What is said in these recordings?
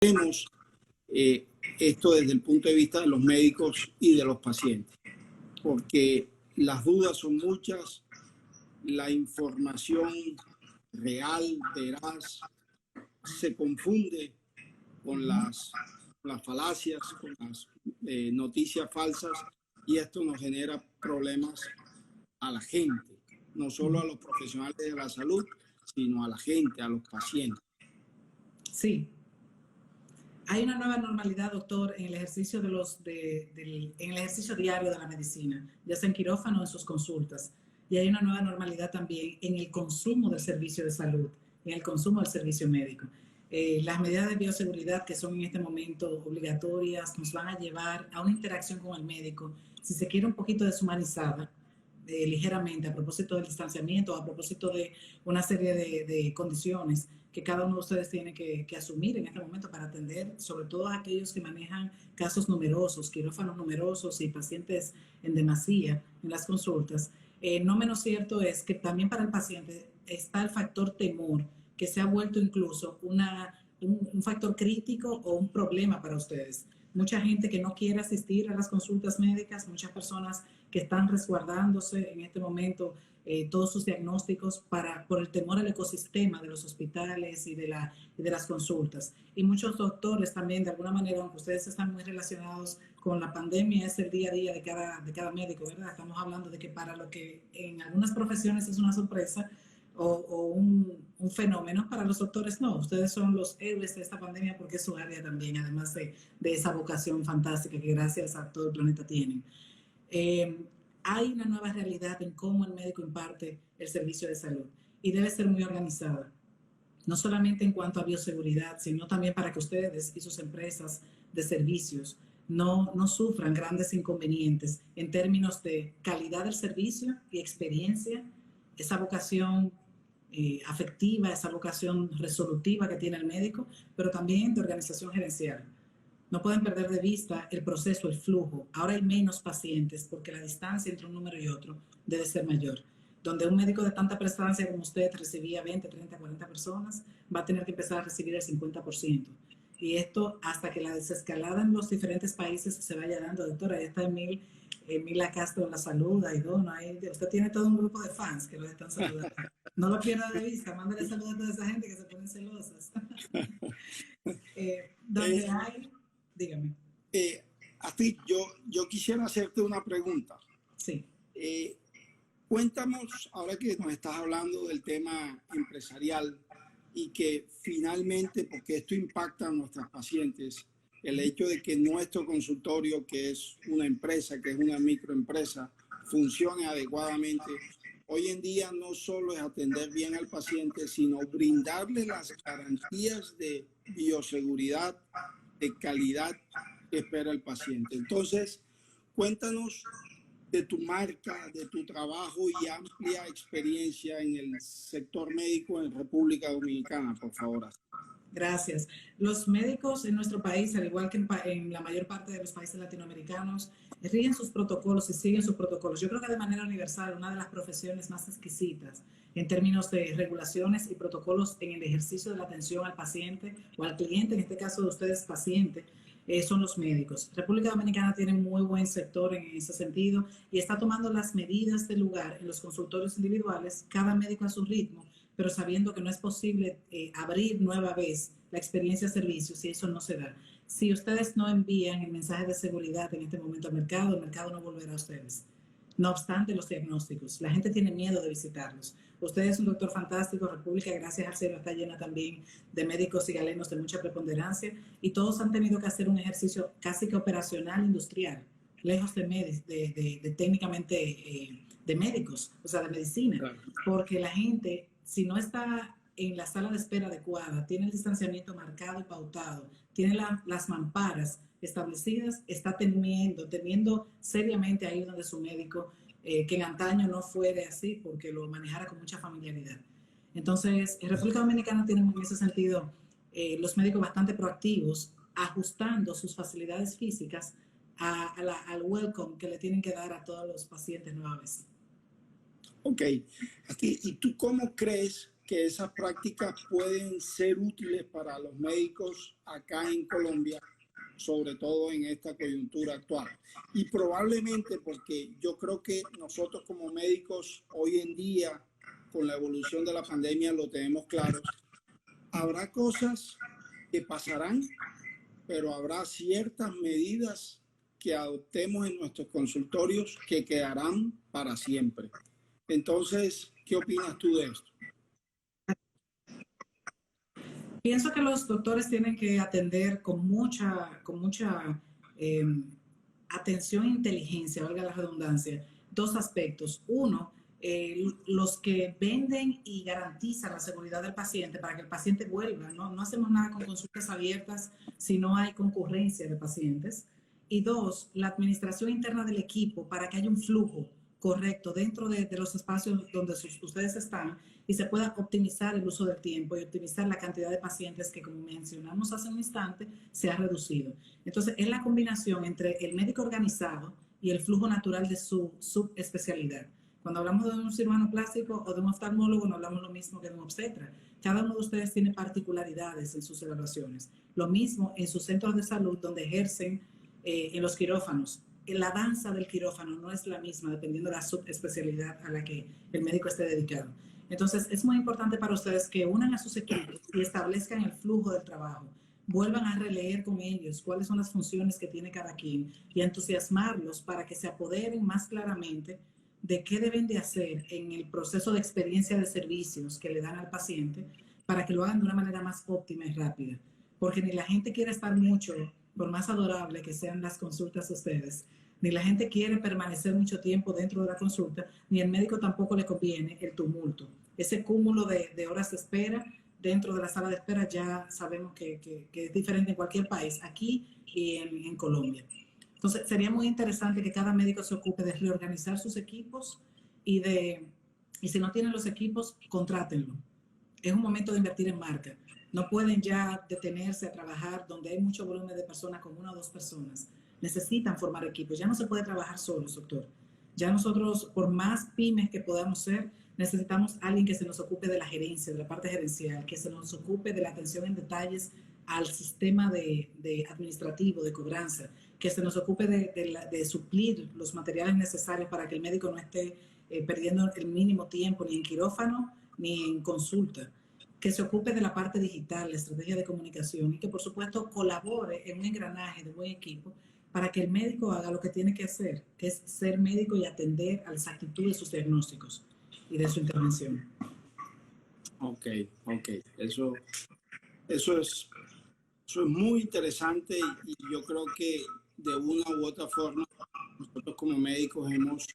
Vemos esto desde el punto de vista de los médicos y de los pacientes, porque las dudas son muchas, la información real, veraz, se confunde con las falacias, con las noticias falsas, y esto nos genera problemas a la gente, no solo a los profesionales de la salud, sino a la gente, a los pacientes. Sí. Hay una nueva normalidad, doctor, en el ejercicio en el ejercicio diario de la medicina, ya sea en quirófano o en sus consultas. Y hay una nueva normalidad también en el consumo del servicio de salud, en el consumo del servicio médico. Las medidas de bioseguridad que son en este momento obligatorias nos van a llevar a una interacción con el médico, si se quiere un poquito deshumanizada, ligeramente, a propósito del distanciamiento, a propósito de una serie de condiciones que cada uno de ustedes tiene que asumir en este momento para atender, sobre todo a aquellos que manejan casos numerosos, quirófanos numerosos y pacientes en demasía en las consultas. No menos cierto es que también para el paciente está el factor temor, que se ha vuelto incluso un factor crítico o un problema para ustedes. Mucha gente que no quiere asistir a las consultas médicas, muchas personas que están resguardándose en este momento todos sus diagnósticos por el temor al ecosistema de los hospitales y de las consultas. Y muchos doctores también, de alguna manera, aunque ustedes están muy relacionados con la pandemia, es el día a día de cada médico, ¿verdad? Estamos hablando de que para lo que en algunas profesiones es una sorpresa, o un fenómeno, para los doctores no. Ustedes son los héroes de esta pandemia porque es su área también, además de esa vocación fantástica que gracias a todo el planeta tienen. Hay una nueva realidad en cómo el médico imparte el servicio de salud y debe ser muy organizada, no solamente en cuanto a bioseguridad, sino también para que ustedes y sus empresas de servicios no sufran grandes inconvenientes en términos de calidad del servicio y experiencia, esa vocación afectiva, esa vocación resolutiva que tiene el médico, pero también de organización gerencial. No pueden perder de vista el proceso, el flujo. Ahora hay menos pacientes porque la distancia entre un número y otro debe ser mayor. Donde un médico de tanta prestancia como usted recibía 20, 30, 40 personas, va a tener que empezar a recibir el 50%. Y esto hasta que la desescalada en los diferentes países se vaya dando. Doctora, ahí está Mila Castro la saluda y Dono. Usted tiene todo un grupo de fans que lo están saludando. No lo pierda de vista, mándale saludos a toda esa gente que se ponen celosas. Donde hay... Dígame. Astrid, yo quisiera hacerte una pregunta. Sí. Cuéntanos, ahora que nos estás hablando del tema empresarial y que finalmente, porque esto impacta a nuestras pacientes, el hecho de que nuestro consultorio, que es una empresa, que es una microempresa, funcione adecuadamente. Hoy en día no solo es atender bien al paciente, sino brindarle las garantías de bioseguridad, de calidad que espera el paciente. Entonces, cuéntanos de tu marca, de tu trabajo y amplia experiencia en el sector médico en República Dominicana, por favor. Gracias. Los médicos en nuestro país, al igual que en la mayor parte de los países latinoamericanos, rigen sus protocolos y siguen sus protocolos. Yo creo que de manera universal, una de las profesiones más exquisitas en términos de regulaciones y protocolos en el ejercicio de la atención al paciente o al cliente, en este caso de ustedes paciente, son los médicos. República Dominicana tiene muy buen sector en ese sentido y está tomando las medidas del lugar en los consultorios individuales, cada médico a su ritmo, pero sabiendo que no es posible abrir nueva vez la experiencia de servicios si eso no se da. Si ustedes no envían el mensaje de seguridad en este momento al mercado, el mercado no volverá a ustedes. No obstante los diagnósticos, la gente tiene miedo de visitarlos. Usted es un doctor fantástico, República, gracias al cielo, está llena también de médicos y galenos de mucha preponderancia y todos han tenido que hacer un ejercicio casi que operacional industrial, lejos de técnicamente de médicos, o sea, de medicina, claro. Porque la gente, si no está en la sala de espera adecuada, tiene el distanciamiento marcado y pautado, tiene las mamparas establecidas, está temiendo seriamente a ir donde su médico, que en antaño no fuera así porque lo manejara con mucha familiaridad. Entonces, en República Dominicana tienen en ese sentido los médicos bastante proactivos, ajustando sus facilidades físicas al welcome que le tienen que dar a todos los pacientes nueva vez. Ok. ¿Y tú cómo crees que esas prácticas pueden ser útiles para los médicos acá en Colombia, sobre todo en esta coyuntura actual. Y probablemente porque yo creo que nosotros como médicos hoy en día, con la evolución de la pandemia, lo tenemos claro, habrá cosas que pasarán, pero habrá ciertas medidas que adoptemos en nuestros consultorios que quedarán para siempre. Entonces, ¿qué opinas tú de esto? Pienso que los doctores tienen que atender con mucha eh, atención e inteligencia, valga la redundancia, dos aspectos. Uno, los que venden y garantizan la seguridad del paciente para que el paciente vuelva. No hacemos nada con consultas abiertas si no hay concurrencia de pacientes. Y dos, la administración interna del equipo para que haya un flujo correcto dentro de los espacios donde ustedes están y se pueda optimizar el uso del tiempo y optimizar la cantidad de pacientes que, como mencionamos hace un instante, se ha reducido. Entonces, es la combinación entre el médico organizado y el flujo natural de su subespecialidad. Cuando hablamos de un cirujano plástico o de un oftalmólogo, no hablamos lo mismo que de un obstetra. Cada uno de ustedes tiene particularidades en sus evaluaciones. Lo mismo en sus centros de salud donde ejercen en los quirófanos. La danza del quirófano no es la misma dependiendo de la subespecialidad a la que el médico esté dedicado. Entonces, es muy importante para ustedes que unan a sus equipos y establezcan el flujo del trabajo. Vuelvan a releer con ellos cuáles son las funciones que tiene cada quien y a entusiasmarlos para que se apoderen más claramente de qué deben de hacer en el proceso de experiencia de servicios que le dan al paciente para que lo hagan de una manera más óptima y rápida. Porque ni la gente quiere estar mucho, por más adorable que sean las consultas de ustedes, ni la gente quiere permanecer mucho tiempo dentro de la consulta, ni al médico tampoco le conviene el tumulto. Ese cúmulo de horas de espera dentro de la sala de espera ya sabemos que es diferente en cualquier país, aquí y en Colombia. Entonces, sería muy interesante que cada médico se ocupe de reorganizar sus equipos y si no tienen los equipos, contrátenlo. Es un momento de invertir en marca. No pueden ya detenerse a trabajar donde hay mucho volumen de personas con una o dos personas. Necesitan formar equipos. Ya no se puede trabajar solos, doctor. Ya nosotros, por más pymes que podamos ser, necesitamos a alguien que se nos ocupe de la gerencia, de la parte gerencial, que se nos ocupe de la atención en detalles al sistema de administrativo, de cobranza, que se nos ocupe de suplir los materiales necesarios para que el médico no esté perdiendo el mínimo tiempo ni en quirófano ni en consulta, que se ocupe de la parte digital, la estrategia de comunicación y que por supuesto colabore en un engranaje de buen equipo para que el médico haga lo que tiene que hacer, que es ser médico y atender a la exactitud de sus diagnósticos y de su intervención. Ok. Eso es muy interesante y yo creo que de una u otra forma nosotros como médicos hemos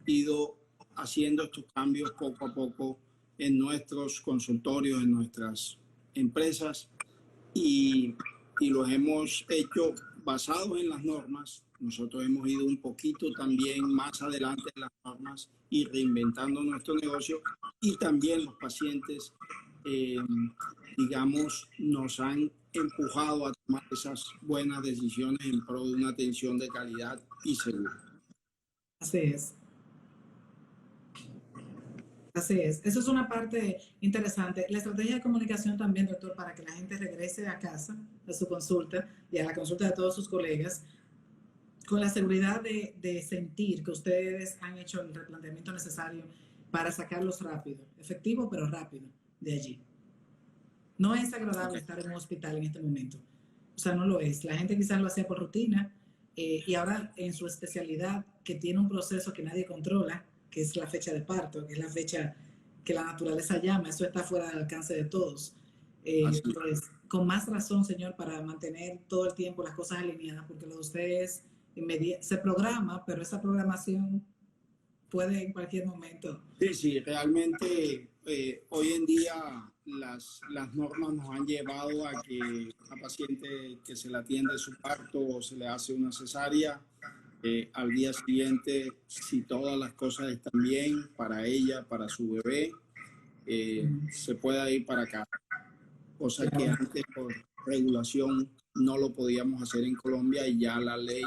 ido haciendo estos cambios poco a poco en nuestros consultorios, en nuestras empresas y los hemos hecho basados en las normas. Nosotros hemos ido un poquito también más adelante en las normas y reinventando nuestro negocio y también los pacientes, digamos, nos han empujado a tomar esas buenas decisiones en pro de una atención de calidad y segura. Así es. Así es. Eso es una parte interesante. La estrategia de comunicación también, doctor, para que la gente regrese a casa, a su consulta y a la consulta de todos sus colegas, con la seguridad de sentir que ustedes han hecho el replanteamiento necesario para sacarlos rápido, efectivo pero rápido de allí. No es agradable estar en un hospital en este momento. O sea, no lo es. La gente quizás lo hacía por rutina y ahora en su especialidad, que tiene un proceso que nadie controla, que es la fecha de parto, que es la fecha que la naturaleza llama, eso está fuera del alcance de todos. Entonces, con más razón, señor, para mantener todo el tiempo las cosas alineadas, porque lo de ustedes se programa, pero esa programación puede en cualquier momento. Sí, realmente hoy en día las normas nos han llevado a que a paciente que se le atiende su parto o se le hace una cesárea, al día siguiente, si todas las cosas están bien para ella, para su bebé, se pueda ir para acá. Cosa que antes por regulación no lo podíamos hacer en Colombia y ya la ley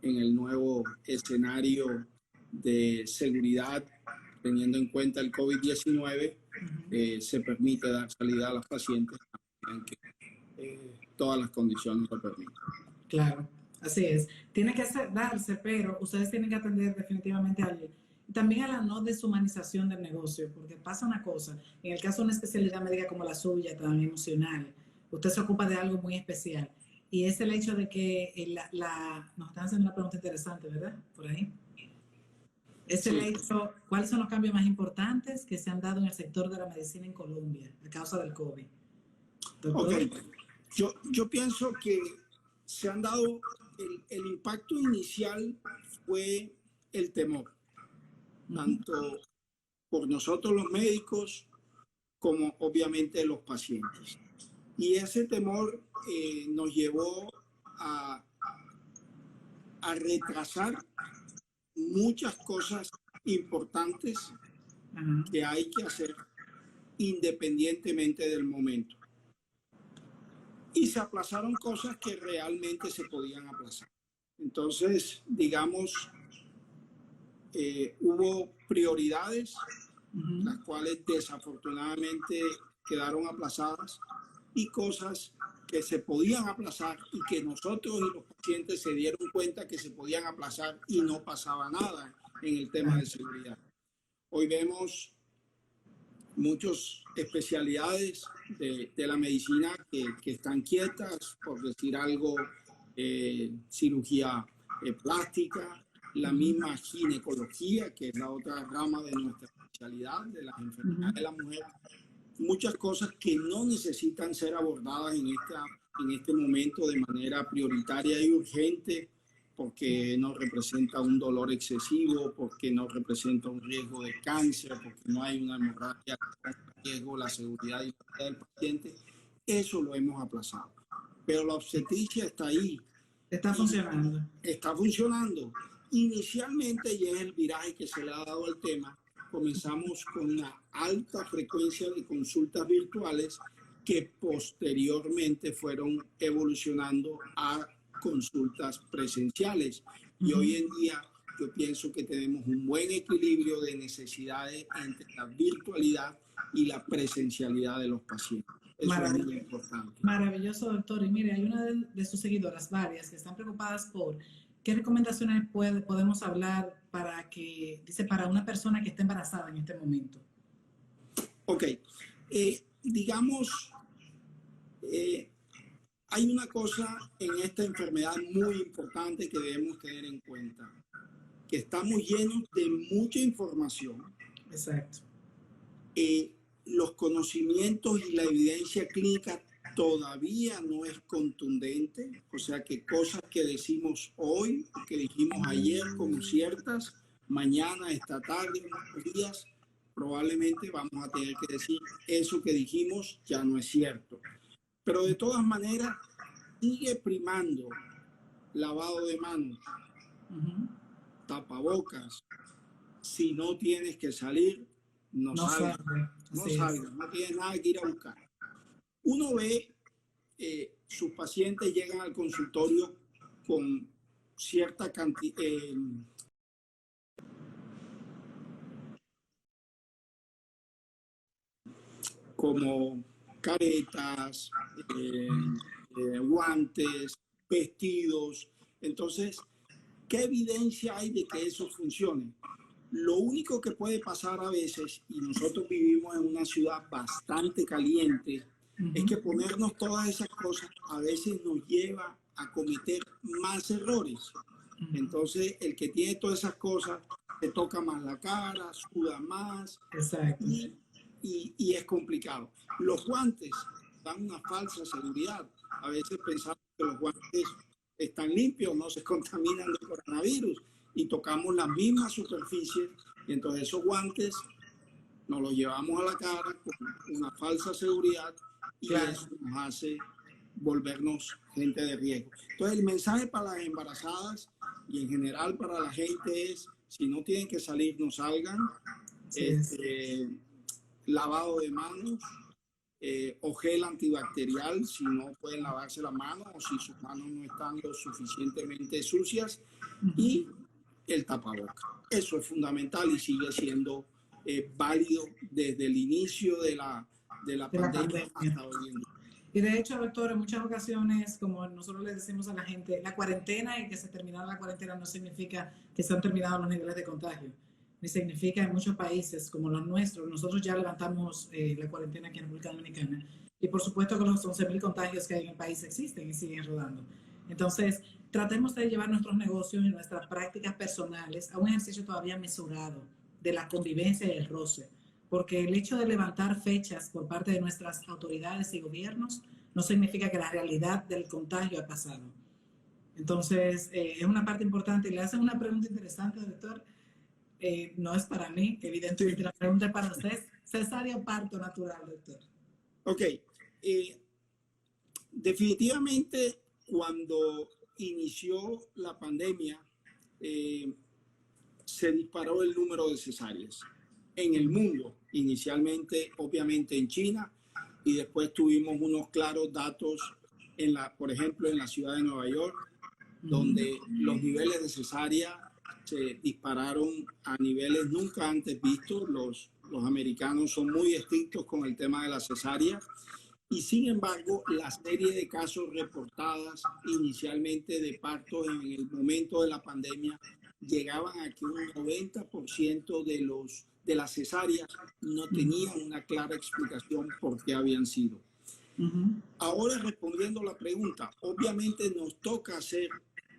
en el nuevo escenario de seguridad, teniendo en cuenta el COVID-19, se permite dar salida a las pacientes en que todas las condiciones lo permiten. Claro, así es. Tiene que darse, pero ustedes tienen que atender definitivamente también a la no deshumanización del negocio, porque pasa una cosa, en el caso de una especialidad médica como la suya, también emocional, usted se ocupa de algo muy especial, y es el hecho de que nos están haciendo una pregunta interesante, ¿verdad? Por ahí. Es el hecho, ¿cuáles son los cambios más importantes que se han dado en el sector de la medicina en Colombia a causa del COVID? ¿Doctor? Ok, yo pienso que se han dado, el impacto inicial fue el temor, tanto por nosotros los médicos como obviamente los pacientes. Y ese temor nos llevó a retrasar muchas cosas importantes que hay que hacer independientemente del momento. Y se aplazaron cosas que realmente se podían aplazar. Entonces, digamos, hubo prioridades, las cuales desafortunadamente quedaron aplazadas, y cosas que se podían aplazar y que nosotros y los pacientes se dieron cuenta que se podían aplazar y no pasaba nada en el tema de seguridad. Hoy vemos muchas especialidades de la medicina que están quietas, por decir algo, cirugía plástica, la misma ginecología, que es la otra rama de nuestra especialidad, de las enfermedades de la mujer. Muchas cosas que no necesitan ser abordadas en este momento de manera prioritaria y urgente, porque no representa un dolor excesivo, porque no representa un riesgo de cáncer, porque no hay una hemorragia que riesgo la seguridad y la vida del paciente. Eso lo hemos aplazado. Pero la obstetricia está ahí. Está funcionando. Está funcionando. Inicialmente, y es el viraje que se le ha dado al tema, comenzamos con una alta frecuencia de consultas virtuales que posteriormente fueron evolucionando a consultas presenciales. Y hoy en día yo pienso que tenemos un buen equilibrio de necesidades entre la virtualidad y la presencialidad de los pacientes. Eso es muy importante. Maravilloso, doctor. Y mire, hay una de sus seguidoras, varias, que están preocupadas por qué recomendaciones podemos hablar para una persona que esté embarazada en este momento. Ok. Digamos, hay una cosa en esta enfermedad muy importante que debemos tener en cuenta, que estamos llenos de mucha información. Exacto. Los conocimientos y la evidencia clínica todavía no es contundente, o sea que cosas que decimos hoy, que dijimos ayer como ciertas, mañana, esta tarde, en unos días, probablemente vamos a tener que decir eso que dijimos ya no es cierto. Pero de todas maneras, sigue primando lavado de manos, tapabocas. Si no tienes que salir, no salgas. No salgas, no tienes nada que ir a buscar. Uno ve, sus pacientes llegan al consultorio con cierta cantidad, como caretas, guantes, vestidos. Entonces, ¿qué evidencia hay de que eso funcione? Lo único que puede pasar a veces, y nosotros vivimos en una ciudad bastante caliente, es que ponernos todas esas cosas a veces nos lleva a cometer más errores. Entonces, el que tiene todas esas cosas, se toca más la cara, suda más. Exacto. Y es complicado. Los guantes dan una falsa seguridad. A veces pensamos que los guantes están limpios, no se contaminan de coronavirus, y tocamos las mismas superficies, y entonces esos guantes nos los llevamos a la cara con una falsa seguridad, y eso nos hace volvernos gente de riesgo. Entonces el mensaje para las embarazadas y en general para la gente es: si no tienen que salir, no salgan. Lavado de manos, o gel antibacterial si no pueden lavarse las manos o si sus manos no están lo suficientemente sucias, y el tapaboca. Eso es fundamental y sigue siendo válido desde el inicio de la pandemia hasta hoy en día. Y de hecho, doctor, en muchas ocasiones, como nosotros le decimos a la gente, la cuarentena y que se terminara la cuarentena no significa que se han terminado los niveles de contagio, ni significa en muchos países como los nuestros. Nosotros ya levantamos la cuarentena aquí en República Dominicana y por supuesto que los 11.000 contagios que hay en el país existen y siguen rodando. Entonces, tratemos de llevar nuestros negocios y nuestras prácticas personales a un ejercicio todavía mesurado de la convivencia y el roce, porque el hecho de levantar fechas por parte de nuestras autoridades y gobiernos no significa que la realidad del contagio ha pasado. Entonces, es una parte importante. Y le hacen una pregunta interesante, doctor. No es para mí, evidentemente la pregunta es para usted. ¿Cesárea o parto natural, doctor? Ok. Definitivamente, cuando inició la pandemia, se disparó el número de cesáreas en el mundo, inicialmente obviamente en China, y después tuvimos unos claros datos, por ejemplo, en la ciudad de Nueva York, donde los niveles de cesárea se dispararon a niveles nunca antes vistos. Los americanos son muy estrictos con el tema de la cesárea, y sin embargo, la serie de casos reportadas inicialmente de partos en el momento de la pandemia llegaban a que un 90% de las cesáreas no tenían una clara explicación por qué habían sido. Ahora, respondiendo a la pregunta, obviamente nos toca hacer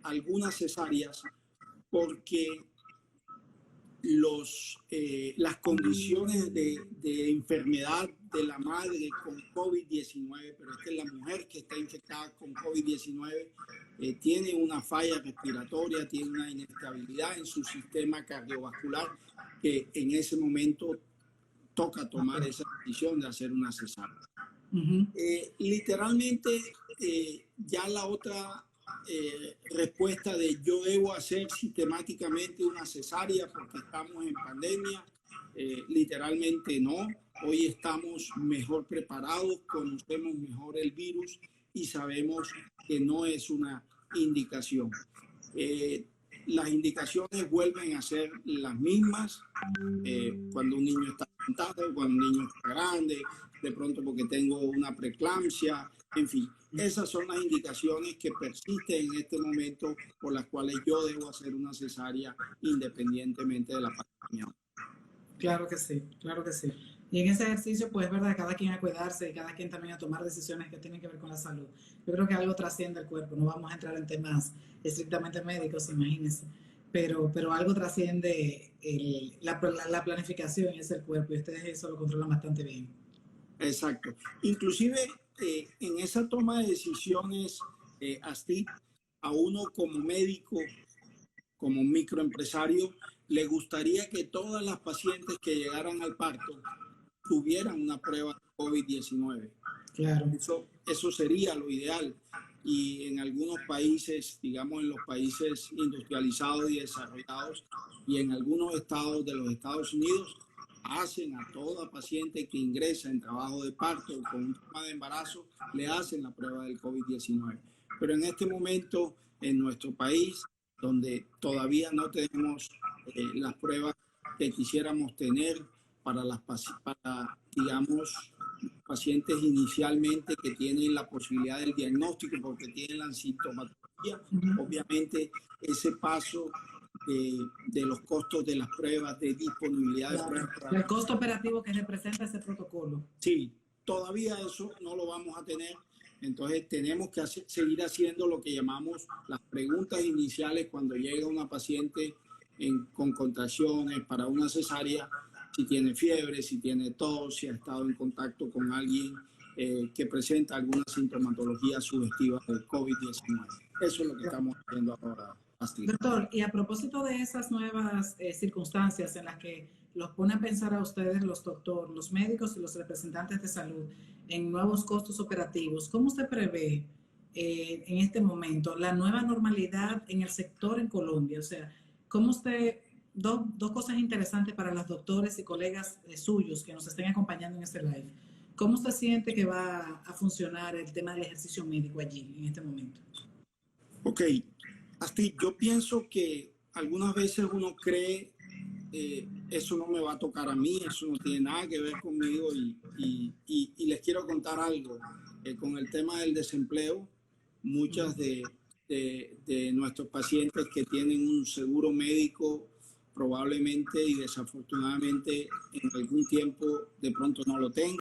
algunas cesáreas porque las condiciones de enfermedad de la madre con COVID-19, pero es que la mujer que está infectada con COVID-19 tiene una falla respiratoria, tiene una inestabilidad en su sistema cardiovascular, que en ese momento toca tomar esa decisión de hacer una cesárea. Literalmente, ya la otra respuesta de yo debo hacer sistemáticamente una cesárea porque estamos en pandemia, literalmente no. Hoy estamos mejor preparados, conocemos mejor el virus y sabemos que no es una indicación. Las indicaciones vuelven a ser las mismas cuando un niño está sentado, cuando un niño está grande, de pronto porque tengo una preeclampsia, en fin. Esas son las indicaciones que persisten en este momento por las cuales yo debo hacer una cesárea independientemente de la pandemia. Claro que sí, claro que sí. Y en ese ejercicio, pues es verdad, cada quien a cuidarse y cada quien también a tomar decisiones que tienen que ver con la salud. Yo creo que algo trasciende el cuerpo, no vamos a entrar en temas estrictamente médicos, imagínense, pero algo trasciende la planificación y es el cuerpo y ustedes eso lo controlan bastante bien. Exacto. Inclusive en esa toma de decisiones, Astrid, a uno como médico, como microempresario, le gustaría que todas las pacientes que llegaran al parto tuvieran una prueba de COVID-19. Claro. Eso sería lo ideal. Y en algunos países, digamos en los países industrializados y desarrollados, y en algunos estados de los Estados Unidos, hacen a toda paciente que ingresa en trabajo de parto o con un tema de embarazo, le hacen la prueba del COVID-19. Pero en este momento, en nuestro país, donde todavía no tenemos las pruebas que quisiéramos tener para digamos, pacientes inicialmente que tienen la posibilidad del diagnóstico porque tienen la sintomatología, obviamente ese paso de los costos de las pruebas, de disponibilidad de pruebas. El costo operativo que representa ese protocolo. Sí, todavía eso no lo vamos a tener. Entonces tenemos que seguir haciendo lo que llamamos las preguntas iniciales cuando llega una paciente con contracciones para una cesárea, si tiene fiebre, si tiene tos, si ha estado en contacto con alguien que presenta alguna sintomatología sugestiva del COVID-19. Eso es lo que estamos haciendo ahora. Doctor, y a propósito de esas nuevas circunstancias en las que los pone a pensar a ustedes los doctores, los médicos y los representantes de salud en nuevos costos operativos, ¿cómo usted prevé en este momento la nueva normalidad en el sector en Colombia? O sea, ¿cómo usted, dos cosas interesantes para los doctores y colegas suyos que nos estén acompañando en este live, ¿cómo usted siente que va a funcionar el tema del ejercicio médico allí en este momento? Ok. Astrid, yo pienso que algunas veces uno cree eso no me va a tocar a mí, eso no tiene nada que ver conmigo y les quiero contar algo. Con el tema del desempleo, muchas de nuestros pacientes que tienen un seguro médico probablemente y desafortunadamente en algún tiempo de pronto no lo tengan.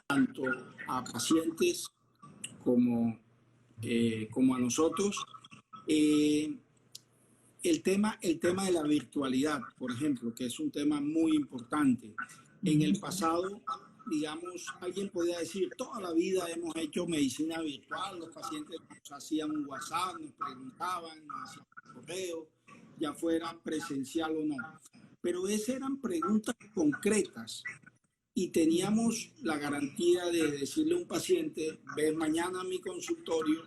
Tanto a pacientes como a nosotros. El tema de la virtualidad, por ejemplo, que es un tema muy importante. En el pasado, digamos, alguien podía decir, toda la vida hemos hecho medicina virtual, los pacientes nos hacían un WhatsApp, nos preguntaban, nos hacían un correo, ya fuera presencial o no. Pero esas eran preguntas concretas y teníamos la garantía de decirle a un paciente, ven mañana a mi consultorio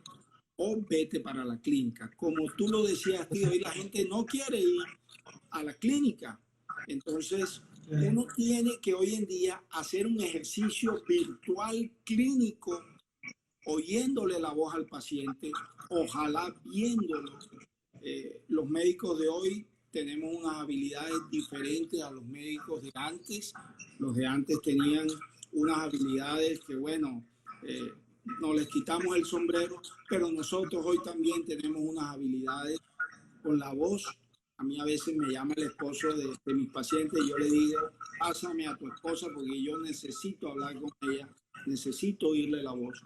o vete para la clínica. Como tú lo decías, tío, hoy la gente no quiere ir a la clínica. Entonces, uno tiene que hoy en día hacer un ejercicio virtual clínico, oyéndole la voz al paciente, ojalá viéndolo. Los médicos de hoy tenemos unas habilidades diferentes a los médicos de antes. Los de antes tenían unas habilidades que, bueno, nos les quitamos el sombrero, pero nosotros hoy también tenemos unas habilidades con la voz. A mí a veces me llama el esposo de mis pacientes y yo le digo, pásame a tu esposa porque yo necesito hablar con ella, necesito oírle la voz.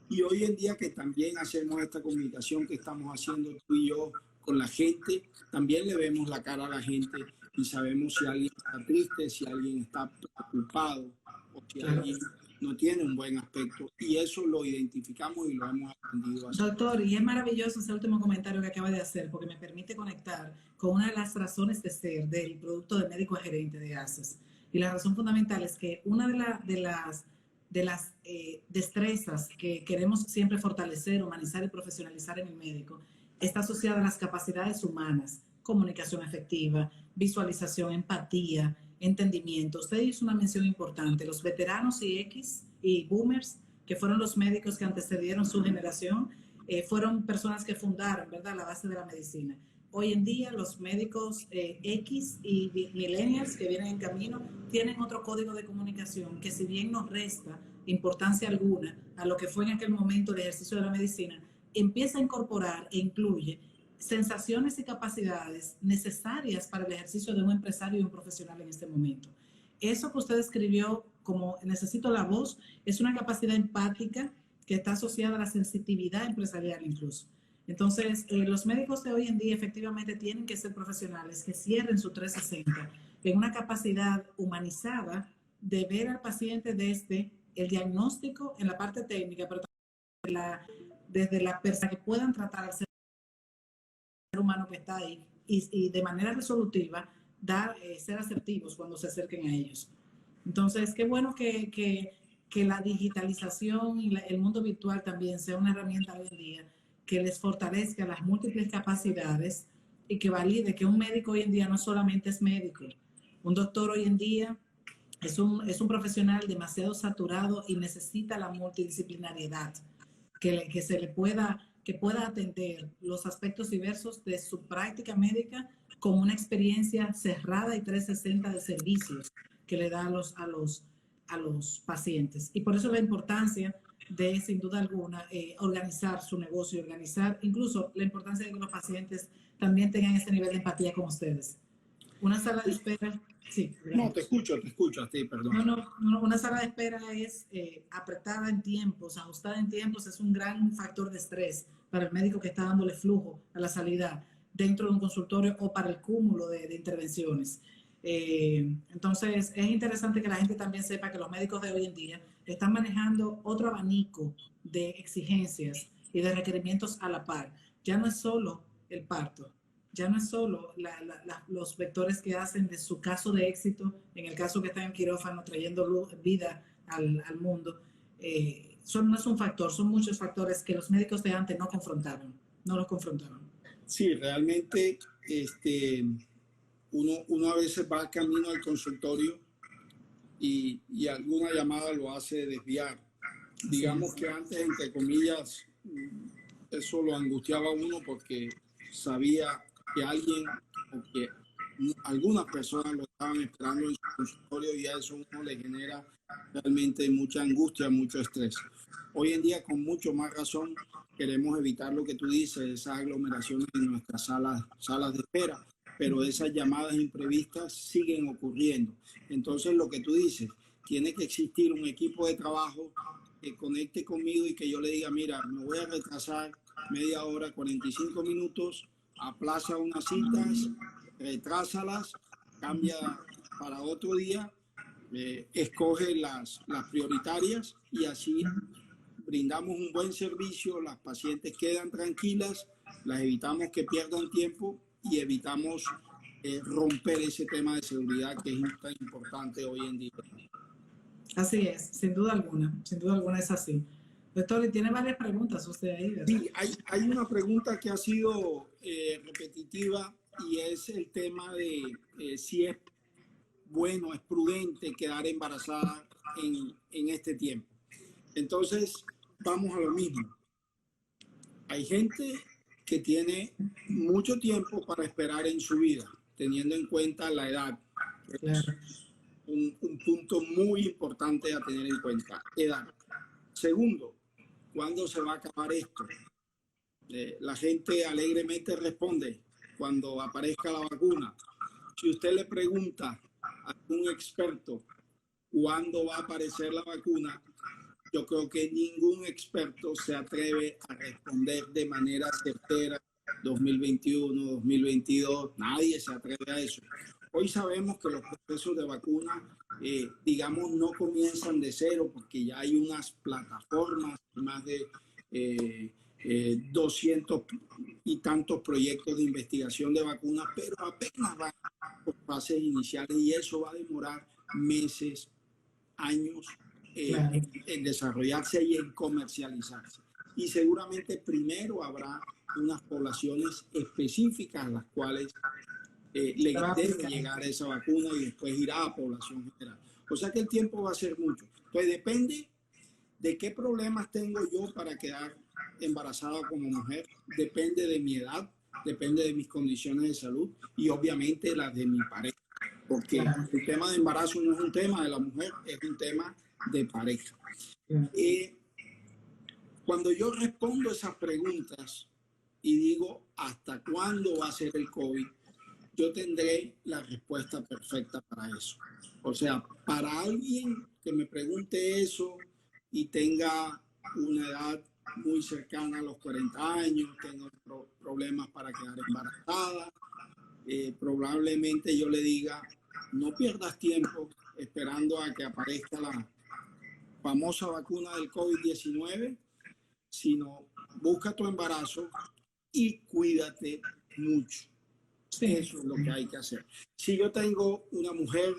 Y hoy en día que también hacemos esta comunicación que estamos haciendo tú y yo con la gente, también le vemos la cara a la gente y sabemos si alguien está triste, si alguien está preocupado o si alguien no tiene un buen aspecto, y eso lo identificamos y lo hemos aprendido a hacer. Doctor, y es maravilloso ese último comentario que acaba de hacer, porque me permite conectar con una de las razones de ser del producto de médico gerente de ACES. Y la razón fundamental es que una de las destrezas que queremos siempre fortalecer, humanizar y profesionalizar en el médico está asociada a las capacidades humanas, comunicación efectiva, visualización, empatía, entendimiento. Usted hizo una mención importante, los veteranos y X y boomers, que fueron los médicos que antecedieron su generación, fueron personas que fundaron, ¿verdad?, la base de la medicina. Hoy en día los médicos X y millennials que vienen en camino tienen otro código de comunicación que, si bien no resta importancia alguna a lo que fue en aquel momento el ejercicio de la medicina, empieza a incorporar e incluye sensaciones y capacidades necesarias para el ejercicio de un empresario y un profesional en este momento. Eso que usted escribió como necesito la voz es una capacidad empática que está asociada a la sensitividad empresarial incluso. Entonces, los médicos de hoy en día efectivamente tienen que ser profesionales que cierren su 360 en una capacidad humanizada de ver al paciente desde el diagnóstico en la parte técnica, pero también desde la persona que puedan tratar al ser humano que está ahí y de manera resolutiva ser asertivos cuando se acerquen a ellos. Entonces, qué bueno que la digitalización y el mundo virtual también sea una herramienta hoy en día que les fortalezca las múltiples capacidades y que valide que un médico hoy en día no solamente es médico. Un doctor hoy en día es un profesional demasiado saturado y necesita la multidisciplinariedad, que pueda atender los aspectos diversos de su práctica médica con una experiencia cerrada y 360 de servicios que le da a los pacientes. Y por eso la importancia de, sin duda alguna, organizar su negocio, organizar incluso la importancia de que los pacientes también tengan ese nivel de empatía con ustedes. Una sala de espera... Sí, no, te escucho a ti, perdón. No, una sala de espera es apretada en tiempos, ajustada en tiempos, es un gran factor de estrés para el médico que está dándole flujo a la salida dentro de un consultorio o para el cúmulo de intervenciones. Entonces, es interesante que la gente también sepa que los médicos de hoy en día están manejando otro abanico de exigencias y de requerimientos a la par. Ya no es solo el parto, ya no es solo los vectores que hacen de su caso de éxito, en el caso que está en quirófano trayendo vida al mundo. No es un factor, son muchos factores que los médicos de antes no los confrontaron. Sí, realmente uno a veces va camino al consultorio y alguna llamada lo hace desviar. Digamos que antes, entre comillas, eso lo angustiaba a uno porque sabía que alguien, o que algunas personas lo estaban esperando en su consultorio y a eso uno le genera realmente mucha angustia, mucho estrés. Hoy en día, con mucho más razón, queremos evitar lo que tú dices, esas aglomeraciones en nuestras salas de espera, pero esas llamadas imprevistas siguen ocurriendo. Entonces, lo que tú dices, tiene que existir un equipo de trabajo que conecte conmigo y que yo le diga, mira, me voy a retrasar media hora, 45 minutos, aplaza unas citas, retrásalas, cambia para otro día, escoge las prioritarias y así brindamos un buen servicio, las pacientes quedan tranquilas, las evitamos que pierdan tiempo y evitamos romper ese tema de seguridad que es tan importante hoy en día. Así es, sin duda alguna es así. Doctor, le tiene varias preguntas usted ahí, ¿verdad? Sí, hay una pregunta que ha sido repetitiva y es el tema de si es bueno, es prudente quedar embarazada en este tiempo. Entonces, vamos a lo mismo. Hay gente que tiene mucho tiempo para esperar en su vida, teniendo en cuenta la edad. Claro. Un punto muy importante a tener en cuenta, edad. Segundo, ¿cuándo se va a acabar esto? La gente alegremente responde cuando aparezca la vacuna. Si usted le pregunta a un experto cuándo va a aparecer la vacuna, yo creo que ningún experto se atreve a responder de manera certera 2021, 2022, nadie se atreve a eso. Hoy sabemos que los procesos de vacuna, digamos, no comienzan de cero porque ya hay unas plataformas, más de 200 y tantos proyectos de investigación de vacunas, pero apenas van por fases iniciales y eso va a demorar meses, años Claro. en desarrollarse y en comercializarse. Y seguramente primero habrá unas poblaciones específicas a las cuales le debe llegar esa vacuna y después irá a población general. O sea que el tiempo va a ser mucho. Entonces depende de qué problemas tengo yo para quedar embarazada como mujer, depende de mi edad, depende de mis condiciones de salud y obviamente las de mi pareja. Porque el tema de embarazo no es un tema de la mujer, es un tema de pareja. Cuando yo respondo esas preguntas y digo hasta cuándo va a ser el COVID, yo tendré la respuesta perfecta para eso. O sea, para alguien que me pregunte eso y tenga una edad muy cercana a los 40 años, tenga problemas para quedar embarazada, probablemente yo le diga, no pierdas tiempo esperando a que aparezca la famosa vacuna del COVID-19, sino busca tu embarazo y cuídate mucho. Sí. Eso es lo que hay que hacer. Si yo tengo una mujer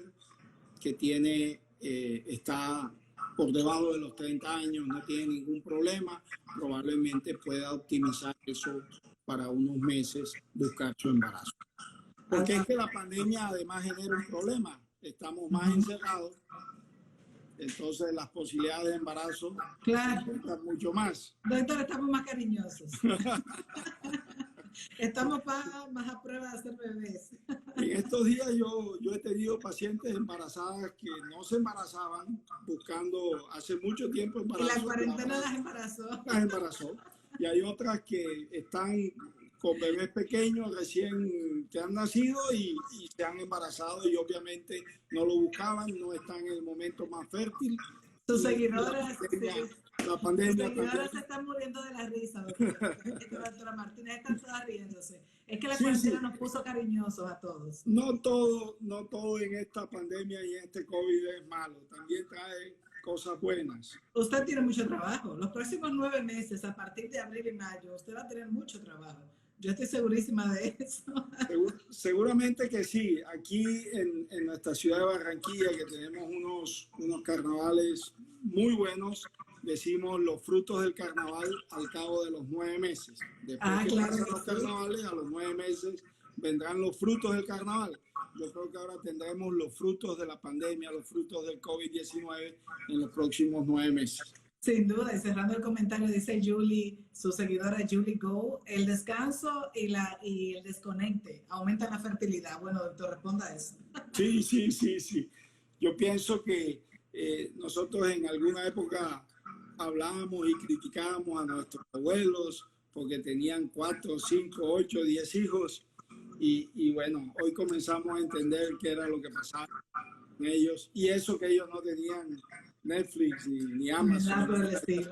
que tiene, está por debajo de los 30 años, no tiene ningún problema, probablemente pueda optimizar eso para unos meses, buscar su embarazo. Porque es que la pandemia además genera un problema. Estamos más encerrados, entonces las posibilidades de embarazo están mucho más. Doctor, estamos más cariñosos. Estamos más a prueba de hacer bebés. En estos días yo he tenido pacientes embarazadas que no se embarazaban buscando hace mucho tiempo embarazo. Y la cuarentena las embarazó. Las embarazó. Y hay otras que están con bebés pequeños recién que han nacido y se han embarazado y obviamente no lo buscaban, no están en el momento más fértil. Sus seguidores, la pandemia sus seguidores se están muriendo de la risa, doctora Martínez, están todas riéndose. Es que la cuarentena nos puso cariñosos a todos. No todo en esta pandemia y en este COVID es malo, también trae cosas buenas. Usted tiene mucho trabajo. Los próximos 9 meses, a partir de abril y mayo, usted va a tener mucho trabajo. Yo estoy segurísima de eso. Seguramente que sí. Aquí en nuestra ciudad de Barranquilla, que tenemos unos carnavales muy buenos, decimos los frutos del carnaval al cabo de los 9 meses. Después que pasan los carnavales, a los 9 meses vendrán los frutos del carnaval. Yo creo que ahora tendremos los frutos de la pandemia, los frutos del COVID-19 en los próximos 9 meses. Sin duda, y cerrando el comentario, dice Julie, su seguidora Julie Go, el descanso y el desconecte aumentan la fertilidad. Bueno, doctor, responda a eso. Sí. Yo pienso que nosotros en alguna época hablábamos y criticábamos a nuestros abuelos porque tenían 4, 5, 8, 10 hijos y bueno, hoy comenzamos a entender qué era lo que pasaba con ellos y eso que ellos no tenían Netflix ni Amazon. Nada por el estilo.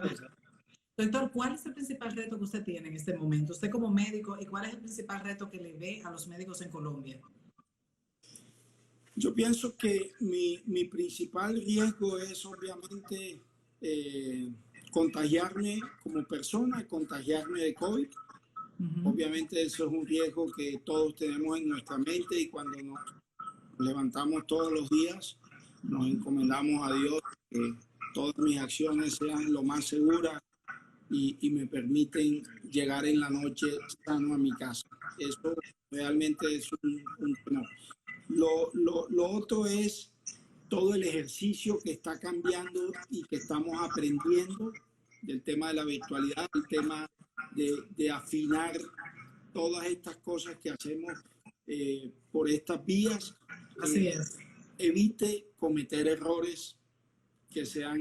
Doctor, ¿cuál es el principal reto que usted tiene en este momento? Usted como médico, ¿y cuál es el principal reto que le ve a los médicos en Colombia? Yo pienso que mi principal riesgo es obviamente contagiarme como persona, contagiarme de COVID. Obviamente eso es un riesgo que todos tenemos en nuestra mente y cuando nos levantamos todos los días, nos encomendamos a Dios que todas mis acciones sean lo más seguras y me permiten llegar en la noche sano a mi casa. Eso realmente es un temor. Lo otro es todo el ejercicio que está cambiando y que estamos aprendiendo del tema de la virtualidad, el tema de afinar todas estas cosas que hacemos por estas vías. Así es. Evite cometer errores que sean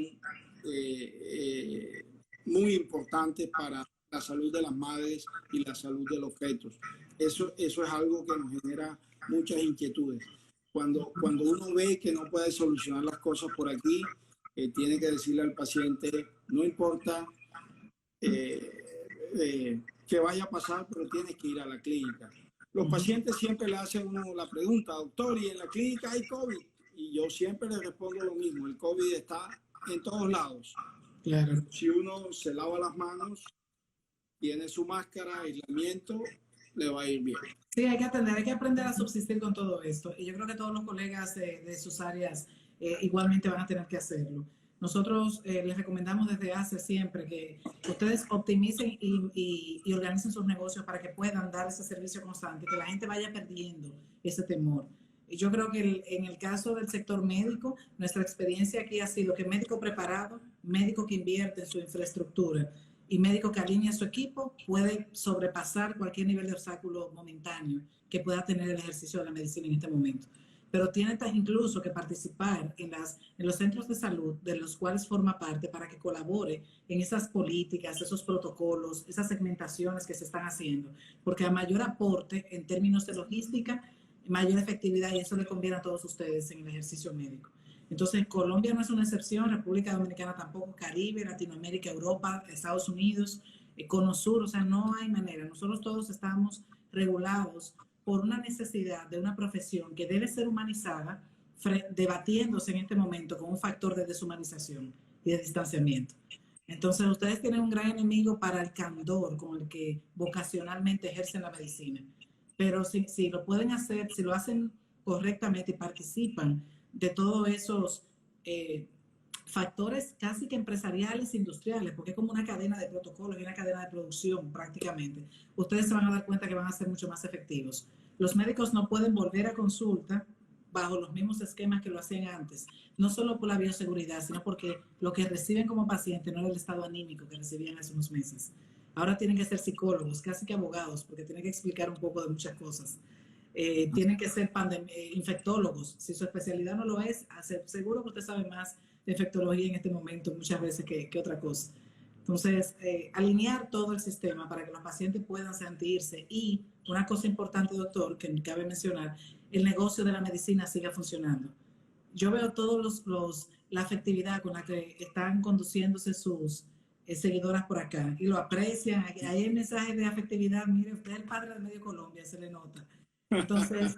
muy importantes para la salud de las madres y la salud de los fetos. Eso es algo que nos genera muchas inquietudes. Cuando uno ve que no puede solucionar las cosas por aquí, tiene que decirle al paciente, no importa que vaya a pasar, pero tienes que ir a la clínica. Los pacientes siempre le hacen uno la pregunta, doctor, ¿y en la clínica hay COVID? Y yo siempre le respondo lo mismo, el COVID está en todos lados. Claro. Si uno se lava las manos, tiene su máscara, aislamiento, le va a ir bien. Sí, hay que aprender a subsistir con todo esto. Y yo creo que todos los colegas de sus áreas igualmente van a tener que hacerlo. Nosotros les recomendamos desde hace siempre que ustedes optimicen y organicen sus negocios para que puedan dar ese servicio constante, que la gente vaya perdiendo ese temor. Y yo creo que en el caso del sector médico, nuestra experiencia aquí ha sido que médico preparado, médico que invierte en su infraestructura y médico que alinea su equipo puede sobrepasar cualquier nivel de obstáculo momentáneo que pueda tener el ejercicio de la medicina en este momento. Pero tiene incluso que participar en los centros de salud de los cuales forma parte para que colabore en esas políticas, esos protocolos, esas segmentaciones que se están haciendo, porque a mayor aporte en términos de logística, mayor efectividad y eso le conviene a todos ustedes en el ejercicio médico. Entonces, Colombia no es una excepción, República Dominicana tampoco, Caribe, Latinoamérica, Europa, Estados Unidos, Cono Sur, o sea, no hay manera. Nosotros todos estamos regulados por una necesidad de una profesión que debe ser humanizada, debatiéndose en este momento con un factor de deshumanización y de distanciamiento. Entonces, ustedes tienen un gran enemigo para el candor con el que vocacionalmente ejercen la medicina. Pero si lo pueden hacer, si lo hacen correctamente y participan de todos esos factores casi que empresariales, industriales, porque es como una cadena de protocolos y una cadena de producción prácticamente, ustedes se van a dar cuenta que van a ser mucho más efectivos. Los médicos no pueden volver a consulta bajo los mismos esquemas que lo hacían antes, no solo por la bioseguridad, sino porque lo que reciben como paciente no era el estado anímico que recibían hace unos meses. Ahora tienen que ser psicólogos, casi que abogados, porque tienen que explicar un poco de muchas cosas. Tienen que ser infectólogos. Si su especialidad no lo es, seguro que usted sabe más de infectología en este momento muchas veces que otra cosa. Entonces, alinear todo el sistema para que los pacientes puedan sentirse y una cosa importante, doctor, que me cabe mencionar, el negocio de la medicina siga funcionando. Yo veo todos la afectividad con la que están conduciéndose sus seguidoras por acá y lo aprecian. Hay mensajes de afectividad. Mire, usted es el padre de medio Colombia, se le nota. Entonces,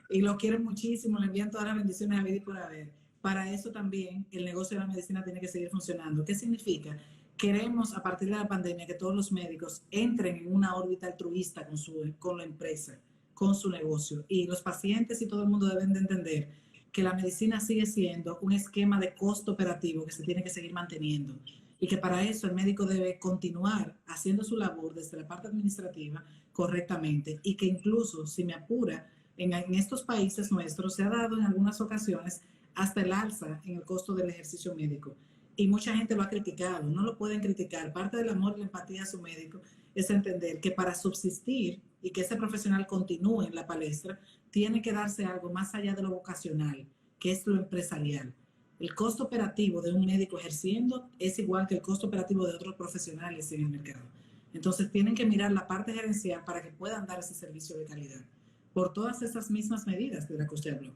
y lo quieren muchísimo, le envían todas las bendiciones a vida y por haber. Para eso también el negocio de la medicina tiene que seguir funcionando. ¿Qué significa? Queremos a partir de la pandemia que todos los médicos entren en una órbita altruista con la empresa, con su negocio. Y los pacientes y todo el mundo deben de entender que la medicina sigue siendo un esquema de costo operativo que se tiene que seguir manteniendo. Y que para eso el médico debe continuar haciendo su labor desde la parte administrativa correctamente y que incluso, si me apura, en estos países nuestros se ha dado en algunas ocasiones hasta el alza en el costo del ejercicio médico. y mucha gente lo ha criticado, no lo pueden criticar. Parte del amor y la empatía a su médico es entender que para subsistir y que ese profesional continúe en la palestra, tiene que darse algo más allá de lo vocacional, que es lo empresarial. El costo operativo de un médico ejerciendo es igual que el costo operativo de otros profesionales en el mercado. Entonces tienen que mirar la parte gerencial para que puedan dar ese servicio de calidad, por todas esas mismas medidas de las que usted habló.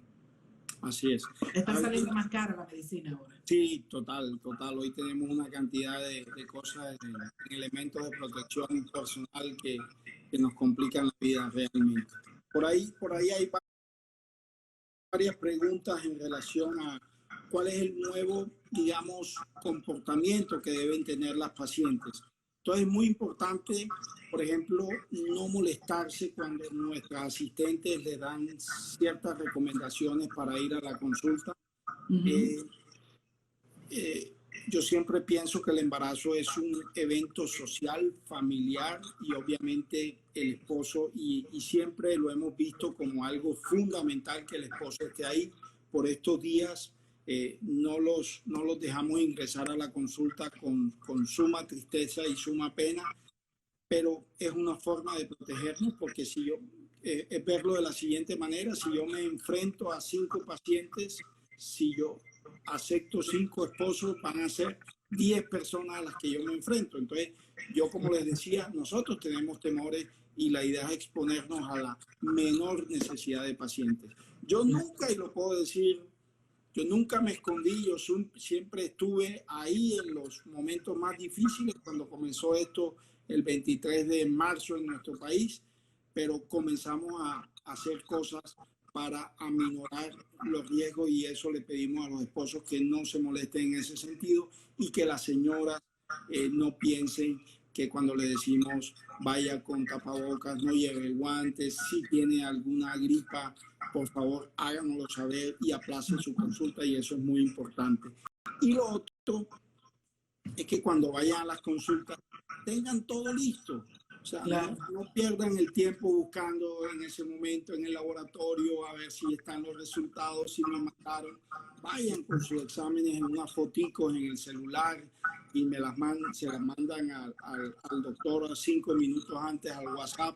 Así es. Está saliendo más cara la medicina ahora. Sí, total. Hoy tenemos una cantidad de cosas, de elementos de protección personal que nos complican la vida realmente. Por ahí hay varias preguntas en relación a cuál es el nuevo, digamos, comportamiento que deben tener las pacientes. Entonces es muy importante, por ejemplo, no molestarse cuando nuestras asistentes le dan ciertas recomendaciones para ir a la consulta. Yo siempre pienso que el embarazo es un evento social, familiar, y obviamente el esposo, y siempre lo hemos visto como algo fundamental que el esposo esté ahí. Por estos días no los dejamos ingresar a la consulta con suma tristeza y suma pena, pero es una forma de protegernos, porque si yo, es verlo de la siguiente manera: si yo me enfrento a 5 pacientes, si yo acepto 5 esposos, van a ser 10 personas a las que yo me enfrento. Entonces, yo, como les decía, nosotros tenemos temores y la idea es exponernos a la menor necesidad de pacientes. Yo nunca, y lo puedo decir, yo nunca me escondí, yo siempre estuve ahí en los momentos más difíciles, cuando comenzó esto el 23 de marzo en nuestro país, pero comenzamos a hacer cosas para aminorar los riesgos, y eso le pedimos a los esposos que no se molesten en ese sentido, y que las señoras no piensen que cuando le decimos vaya con tapabocas, no lleve guantes, si tiene alguna gripa, por favor háganoslo saber y aplace su consulta, y eso es muy importante. Y lo otro es que cuando vayan a las consultas tengan todo listo. O sea, claro, no pierdan el tiempo buscando en ese momento en el laboratorio a ver si están los resultados, si me mandaron. Vayan con sus exámenes en unas foticos en el celular y se las mandan al doctor 5 minutos antes al WhatsApp,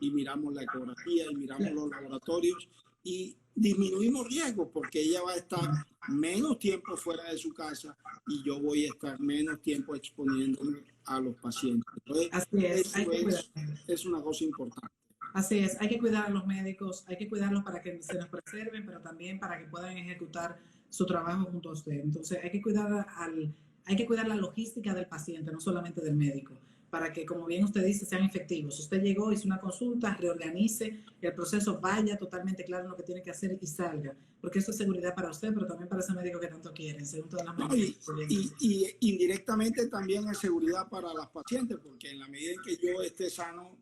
y miramos la ecografía y miramos los laboratorios, y disminuimos riesgos, porque ella va a estar menos tiempo fuera de su casa y yo voy a estar menos tiempo exponiéndome a los pacientes. Entonces, así es una cosa importante. Así es, hay que cuidar a los médicos, hay que cuidarlos para que se nos preserven, pero también para que puedan ejecutar su trabajo junto a usted. Entonces, hay que cuidar la logística del paciente, no solamente del médico, para que, como bien usted dice, sean efectivos. Usted llegó, hizo una consulta, reorganice el proceso, vaya totalmente claro en lo que tiene que hacer y salga, porque eso es seguridad para usted, pero también para ese médico que tanto quieren, según todas las medidas. Y indirectamente también es seguridad para las pacientes, porque en la medida en que yo esté sano,